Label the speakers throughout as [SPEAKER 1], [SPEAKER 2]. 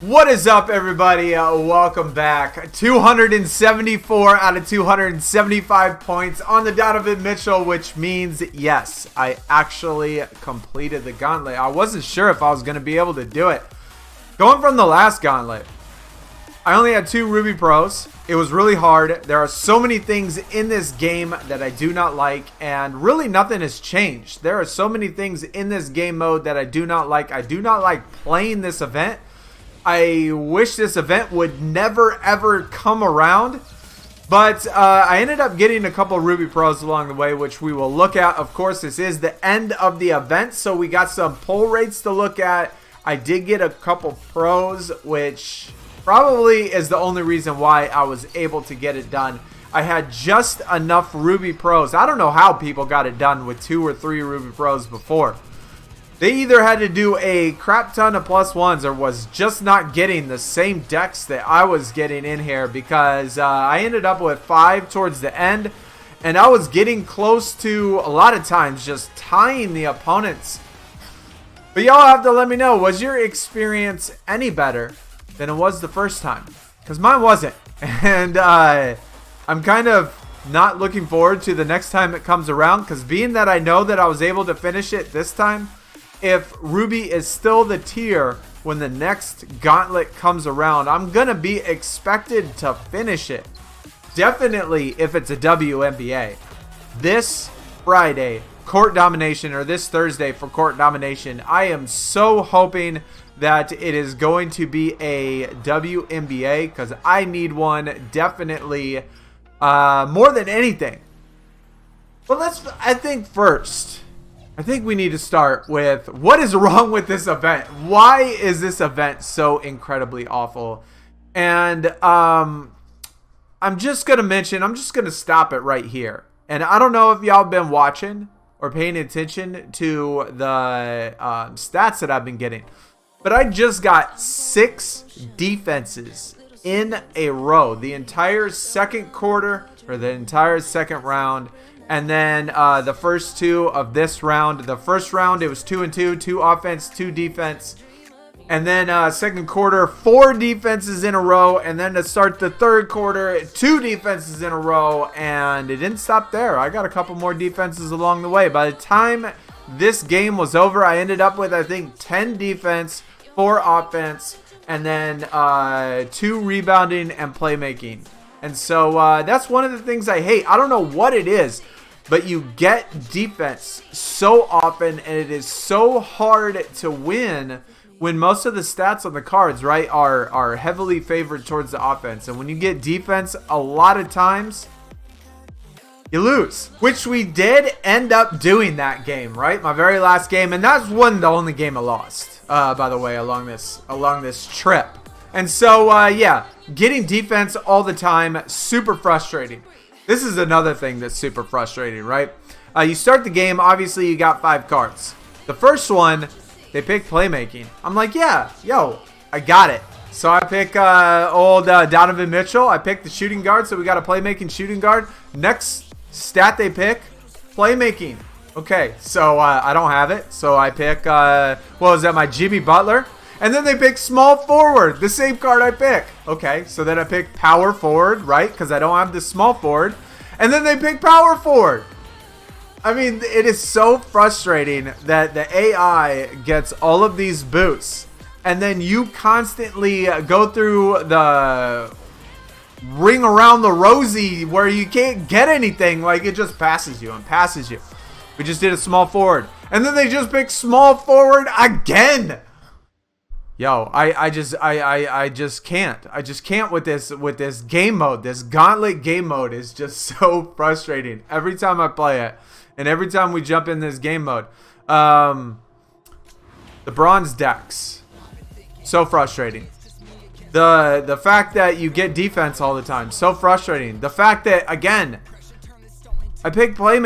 [SPEAKER 1] What is up, everybody? Welcome back. 274 out of 275 points on the Donovan Mitchell, which means, yes, I actually completed the Gauntlet. I wasn't sure if I was going to be able to do it. Going from the last Gauntlet, I only had 2 Ruby Pros. It was really hard. There are so many things in this game that I do not like, and really nothing has changed. There are so many things in this game mode that I do not like. I do not like playing this event. I wish this event would never ever come around, but I ended up getting a couple Ruby Pros along the way, which we will look at. Of course, this is the end of the event, so we got some pull rates to look at. I did get a couple pros, which probably is the only reason why I was able to get it done. I had just enough Ruby Pros. I don't know how people got it done with 2 or 3 Ruby Pros before. They either had to do a crap ton of +1s or was just not getting the same decks that I was getting in here, because I ended up with 5 towards the end, and I was getting close to, a lot of times, just tying the opponents. But y'all have to let me know, was your experience any better than it was the first time? Because mine wasn't. And I'm kind of not looking forward to the next time it comes around, because being that I know that I was able to finish it this time, if Ruby is still the tier when the next Gauntlet comes around, I'm going to be expected to finish it. Definitely if it's a WNBA. This Friday, Court Domination, or this Thursday for Court Domination, I am so hoping that it is going to be a WNBA, because I need one definitely more than anything. But I think we need to start with what is wrong with this event. Why is this event so incredibly awful? And I'm just going to stop it right here. And I don't know if y'all been watching or paying attention to the stats that I've been getting, but I just got 6 defenses in a row. The entire second quarter, or the entire second round. And then the first 2 of this round. The first round, it was 2 and 2. 2 offense, 2 defense. And then second quarter, 4 defenses in a row. And then to start the third quarter, 2 defenses in a row. And it didn't stop there. I got a couple more defenses along the way. By the time this game was over, I ended up with, I think, 10 defense, 4 offense, and then 2 rebounding and playmaking. And so that's one of the things I hate. I don't know what it is, but you get defense so often, and it is so hard to win when most of the stats on the cards, right, are heavily favored towards the offense. And when you get defense, a lot of times you lose, which we did end up doing that game, right? My very last game, and that's the only game I lost, by the way, along this trip. And so, yeah, getting defense all the time, super frustrating. This is another thing that's super frustrating, right? You start the game, obviously you got 5 cards. The first one, they pick playmaking. I'm like, yeah, yo, I got it. So I pick old Donovan Mitchell. I pick the shooting guard, so we got a playmaking shooting guard. Next stat they pick, playmaking. Okay, so I don't have it. So I pick, what was that, my Jimmy Butler? And then they pick small forward, the same card I pick. Okay, so then I pick power forward, right? Because I don't have the small forward. And then they pick power forward. I mean, it is so frustrating that the AI gets all of these boosts. And then you constantly go through the ring around the rosy where you can't get anything. Like, it just passes you and passes you. We just did a small forward. And then they just pick small forward again. Yo, I just can't. I just can't with this game mode. This Gauntlet game mode is just so frustrating every time I play it, and every time we jump in this game mode. The bronze decks, so frustrating. The fact that you get defense all the time, so frustrating. The fact that, again, I pick point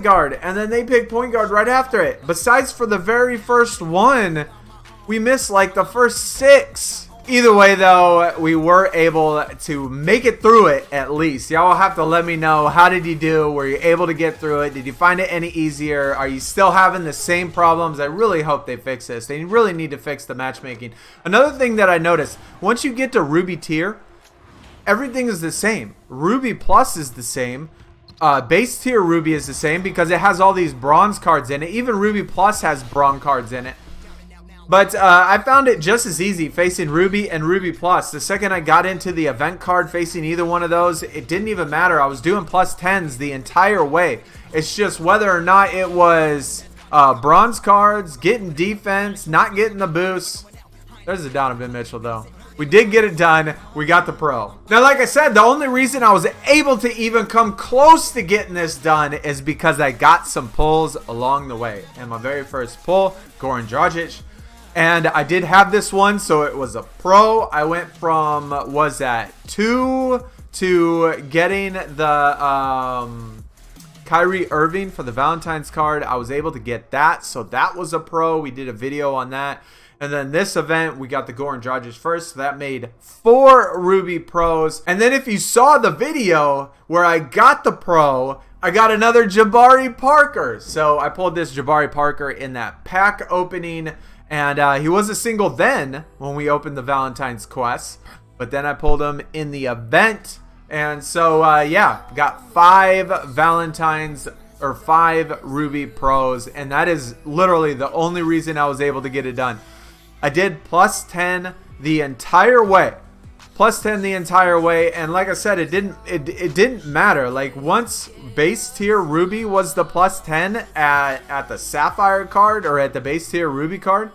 [SPEAKER 1] guard, and then they pick point guard right after it. Besides for the very first one, we missed like the first 6. Either way, though, we were able to make it through it at least. Y'all will have to let me know, how did you do? Were you able to get through it? Did you find it any easier? Are you still having the same problems? I really hope they fix this. They really need to fix the matchmaking. Another thing that I noticed, once you get to Ruby tier, everything is the same. Ruby Plus is the same. Base tier Ruby is the same because it has all these bronze cards in it. Even Ruby Plus has bronze cards in it. But I found it just as easy facing Ruby and Ruby Plus. The second I got into the event card facing either one of those, it didn't even matter. I was doing plus 10s the entire way. It's just whether or not it was bronze cards, getting defense, not getting the boost. There's a Donovan Mitchell, though. We did get it done. We got the pro. Now, like I said, the only reason I was able to even come close to getting this done is because I got some pulls along the way. And my very first pull, Goran Dragic. And I did have this one, so it was a pro. I went from, was that 2 to getting the Kyrie Irving for the Valentine's card. I was able to get that, so that was a pro. We did a video on that. And then this event, we got the Goran Dragic first, so that made 4 Ruby pros. And then if you saw the video where I got the pro, I got another Jabari Parker. So I pulled this Jabari Parker in that pack opening. And he was a single then when we opened the Valentine's quest. But then I pulled him in the event. And so, yeah, got 5 Valentine's or 5 Ruby pros. And that is literally the only reason I was able to get it done. I did plus 10 the entire way. Plus 10 the entire way. And like I said, it didn't matter. Like once base tier Ruby was the plus 10 at the Sapphire card or at the base tier Ruby card.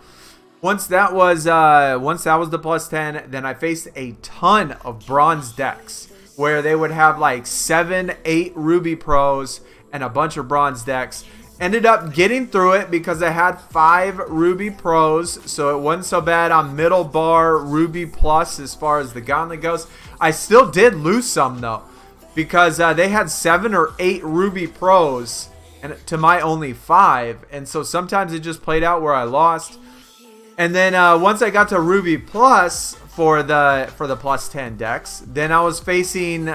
[SPEAKER 1] Once that was the plus 10, then I faced a ton of bronze decks where they would have like 7, 8 Ruby pros and a bunch of bronze decks. Ended up getting through it because I had 5 Ruby pros, so it wasn't so bad on middle bar Ruby Plus as far as the Gauntlet goes. I still did lose some though, because they had 7 or 8 Ruby pros and to my only 5, and so sometimes it just played out where I lost. And then once I got to Ruby Plus for the plus 10 decks, then I was facing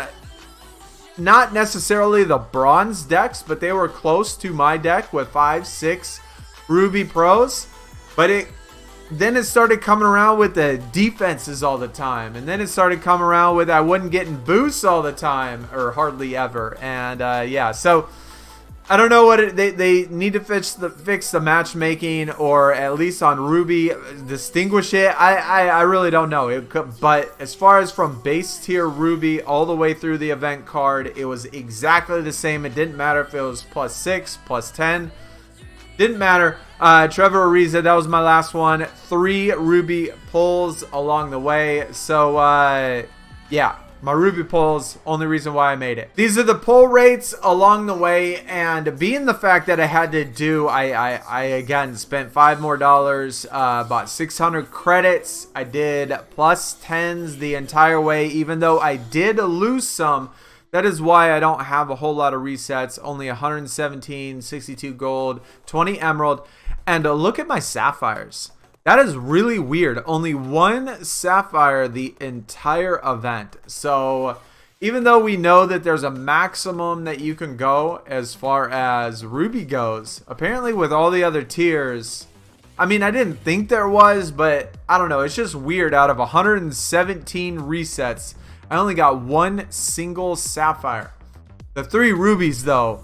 [SPEAKER 1] not necessarily the bronze decks, but they were close to my deck with 5, 6 Ruby pros. But then it started coming around with the defenses all the time, and then it started coming around with I wasn't getting boosts all the time or hardly ever. And yeah, so I don't know what they need to fix the matchmaking, or at least on Ruby distinguish it. I really don't know. But as far as from base tier Ruby all the way through the event card, it was exactly the same. It didn't matter if it was plus 6, plus 10. Didn't matter. Trevor Ariza, that was my last one. 3 Ruby pulls along the way. So yeah. My Ruby pulls, only reason why I made it. These are the pull rates along the way, and being the fact that I had to do, I again spent $5 more, bought 600 credits. I did plus 10s the entire way, even though I did lose some. That is why I don't have a whole lot of resets, only 117, 62 gold, 20 emerald, and look at my sapphires. That is really weird. Only 1 Sapphire the entire event. So even though we know that there's a maximum that you can go as far as Ruby goes, apparently with all the other tiers, I mean, I didn't think there was, but I don't know. It's just weird. Out of 117 resets, I only got 1 single Sapphire. The 3 Rubies, though,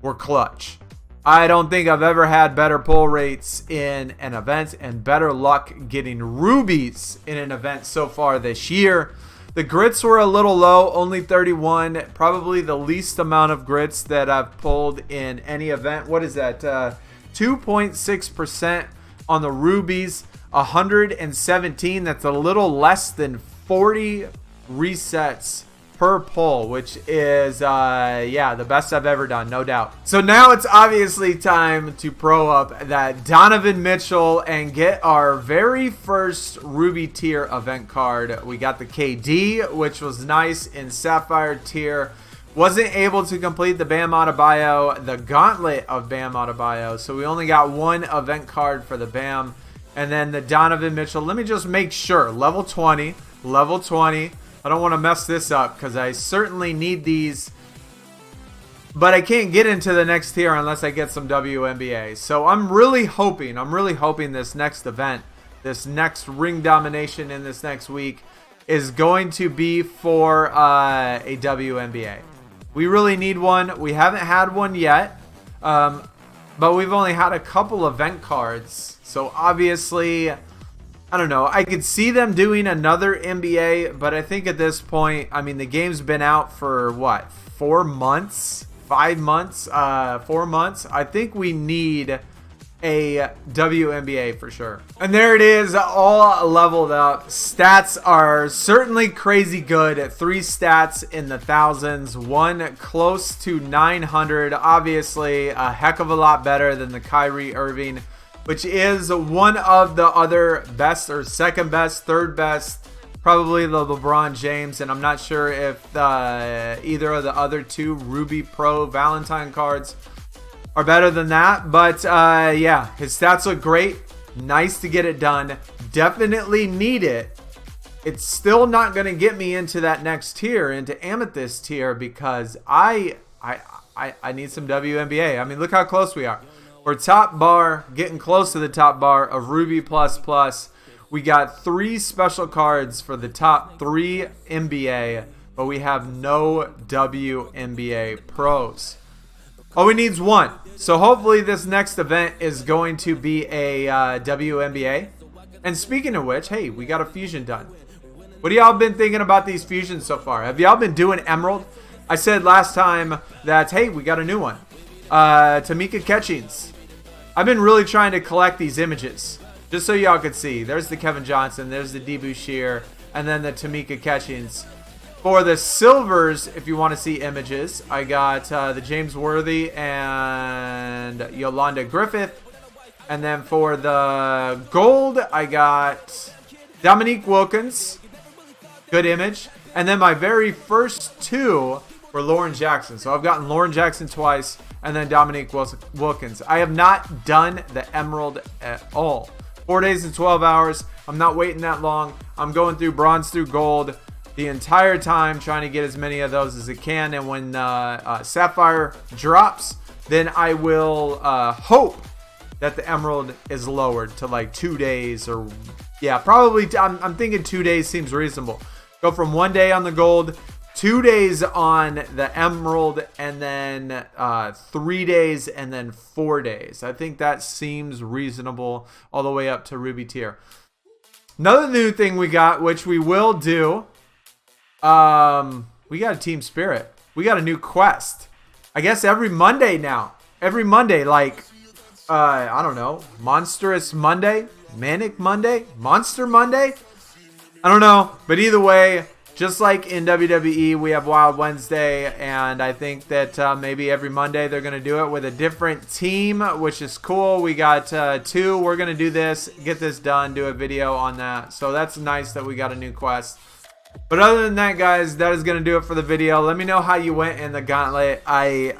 [SPEAKER 1] were clutch. I don't think I've ever had better pull rates in an event and better luck getting Rubies in an event so far this year. The grits were a little low, only 31. Probably the least amount of grits that I've pulled in any event. What is that? 2.6% on the Rubies. 117. That's a little less than 40 resets per pull, which is yeah, the best I've ever done, no doubt. So now it's obviously time to pro up that Donovan Mitchell and get our very first Ruby tier event card. We got the KD, which was nice in Sapphire tier. Wasn't able to complete the Bam Adebayo, the Gauntlet of Bam Adebayo, so we only got 1 event card for the Bam. And then the Donovan Mitchell. Let me just make sure. Level 20. Level 20. I don't want to mess this up because I certainly need these. But I can't get into the next tier unless I get some WNBA. So I'm really hoping this next event, this next ring domination in this next week is going to be for a WNBA. We really need one. We haven't had one yet. But we've only had a couple event cards. So obviously, I don't know. I could see them doing another NBA. But I think at this point, I mean, the game's been out for what? 4 months? 5 months? 4 months? I think we need a WNBA for sure. And there it is, all leveled up. Stats are certainly crazy good. 3 stats in the thousands, 1 close to 900. Obviously a heck of a lot better than the Kyrie Irving, which is one of the other best, or second best, third best, probably the LeBron James. And I'm not sure if either of the other 2 Ruby Pro Valentine cards are better than that. But yeah, his stats look great. Nice to get it done. Definitely need it. It's still not going to get me into that next tier, into Amethyst tier, because I need some WNBA. I mean, look how close we are. We're top bar, getting close to the top bar of Ruby++. We got 3 special cards for the top 3 NBA, but we have no WNBA pros. All we need is 1. So hopefully this next event is going to be a WNBA. And speaking of which, hey, we got a fusion done. What have y'all been thinking about these fusions so far? Have y'all been doing Emerald? I said last time that, hey, we got a new one. Tamika Catchings. I've been really trying to collect these images, just so y'all could see. There's the Kevin Johnson, there's the Debouchier, and then the Tamika Catchings. For the silvers, if you want to see images, I got the James Worthy and Yolanda Griffith. And then for the gold, I got Dominique Wilkins. Good image. And then my very first 2 were Lauren Jackson. So I've gotten Lauren Jackson twice and then Dominique Wilkins. I have not done the Emerald at all. 4 days and 12 hours. I'm not waiting that long. I'm going through bronze through gold the entire time, trying to get as many of those as I can. And when Sapphire drops, then I will hope that the Emerald is lowered to like 2 days, or yeah, probably I'm thinking 2 days seems reasonable. Go from 1 day on the gold, 2 days on the Emerald, and then 3 days, and then 4 days. I think that seems reasonable all the way up to Ruby tier. Another new thing we got, which we will do, we got a Team Spirit. We got a new quest. I guess every Monday now. Every Monday, like, I don't know, Monstrous Monday, Manic Monday, Monster Monday. I don't know, but either way, just like in WWE, we have Wild Wednesday, and I think that maybe every Monday they're going to do it with a different team, which is cool. We got 2. We're going to do this, get this done, do a video on that. So that's nice that we got a new quest. But other than that, guys, that is going to do it for the video. Let me know how you went in the Gauntlet. I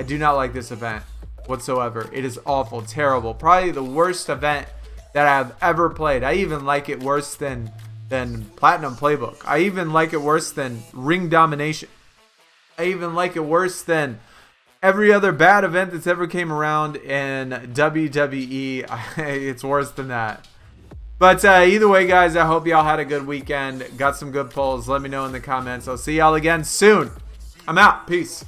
[SPEAKER 1] do not like this event whatsoever. It is awful, terrible. Probably the worst event that I've ever played. I even like it worse than Platinum Playbook. I even like it worse than Ring Domination. I even like it worse than every other bad event that's ever came around in WWE. It's worse than that. But either way, guys, I hope y'all had a good weekend. Got some good polls. Let me know in the comments. I'll see y'all again soon. I'm out. Peace.